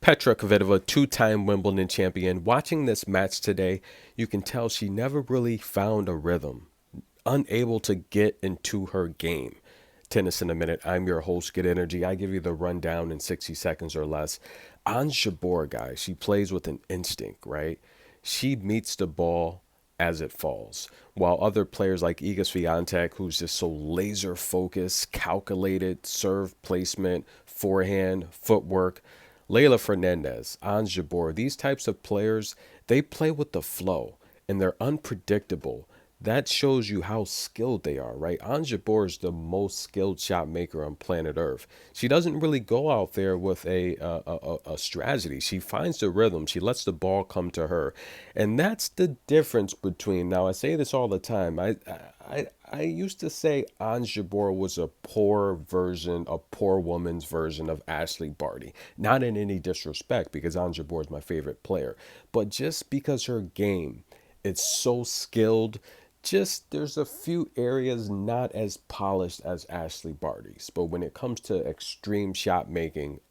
Petra Kvitova, two-time Wimbledon champion. Watching this match today, you can tell she never really found a rhythm, unable to get into her game. Tennis in a minute. I'm your host, Get Energy. I give you the rundown in 60 seconds or less. Ons Jabeur, guys, she plays with an instinct, right? She meets the ball as it falls. While other players like Iga Swiatek, who's just so laser focused, calculated, serve placement, forehand, footwork, Leylah Fernandez, Ons Jabeur, these types of players, they play with the flow and they're unpredictable. That shows you how skilled they are, right? Ons Jabeur is the most skilled shot maker on planet Earth. She doesn't really go out there with a strategy. She finds the rhythm. She lets the ball come to her, and that's the difference between. Now, I say this all the time. I used to say Ons Jabeur was a poor version, a poor woman's version of Ashley Barty. Not in any disrespect, because Ons Jabeur is my favorite player, but just because her game, it's so skilled. Just there's a few areas not as polished as Ashley Barty's, but when it comes to extreme shot making,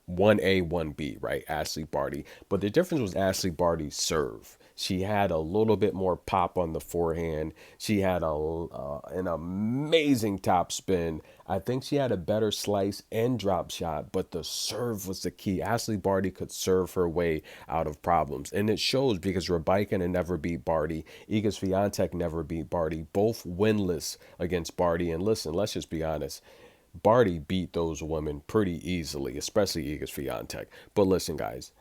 1A, 1B, right? Ashley Barty. But the difference was Ashley Barty's serve. She had a little bit more pop on the forehand. She had an amazing top spin. I think she had a better slice and drop shot, but the serve was the key. Ashley Barty could serve her way out of problems. And it shows because Rabaikina never beat Barty. Iga Swiatek never beat Barty. Both winless against Barty. And listen, let's just be honest. Barty beat those women pretty easily, especially Iga Swiatek. But listen, guys,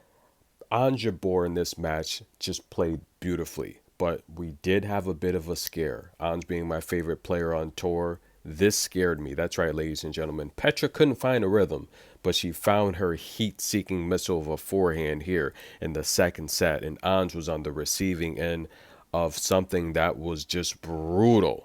Ons Jabeur in this match just played beautifully. But we did have a bit of a scare. Ons being my favorite player on tour, this scared me. That's right, ladies and gentlemen. Petra couldn't find a rhythm, but she found her heat-seeking missile of a forehand here in the second set. And Ons was on the receiving end of something that was just brutal.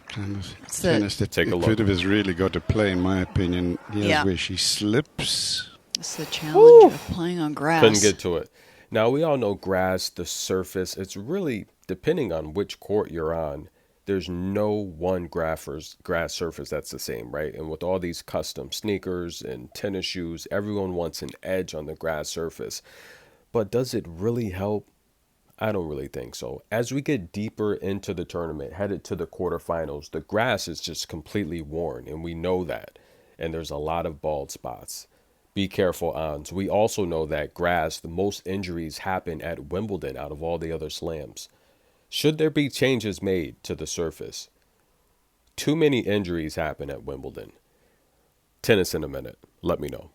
Tennis that Kvitova has really got to play, in my opinion. Here's where she slips. It's the challenge of playing on grass. Couldn't get to it. Now, we all know grass, the surface, it's really, depending on which court you're on, there's no one grass surface that's the same, right? And with all these custom sneakers and tennis shoes, everyone wants an edge on the grass surface. But does it really help? I don't really think so. As we get deeper into the tournament, headed to the quarterfinals, the grass is just completely worn, and we know that. And there's a lot of bald spots. Be careful, Ons. We also know that grass, the most injuries happen at Wimbledon out of all the other slams. Should there be changes made to the surface? Too many injuries happen at Wimbledon. Tennis in a minute. Let me know.